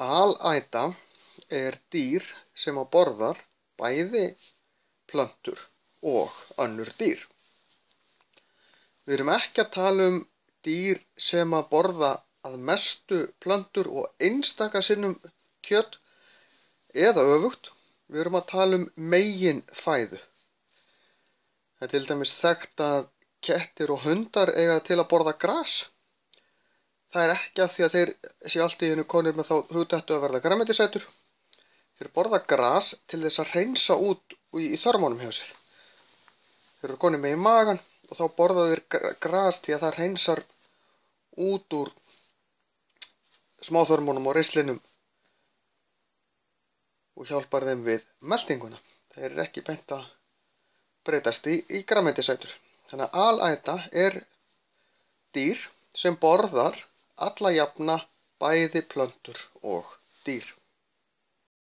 Alæta er dýr sem borðar bæði plöntur og önnur dýr. Við erum ekki að tala um dýr sem borða að mestu plöntur og einstaka sinnum kjöt eða öfugt. Við erum að tala um meginfæðu. Það er til dæmis þekkt að kettir og hundar eiga til að borða gras. Það er ekki af því að þeir séu allt í einu konir með þá hugdettu að verða grænmetisætur. Þeir borða gras til þess að hreinsa út í þörmunum hjá sér. Þeir eru konir með í magan og þá borða þeir gras því að það hreinsar út úr smáþörmunum og ristlinum og hjálpar þeim við meltinguna. Þeir eru ekki beint að breytast í grænmetisætur. Þannig að alæta er dýr sem borðar alla jafna bæði plöntur og dýr.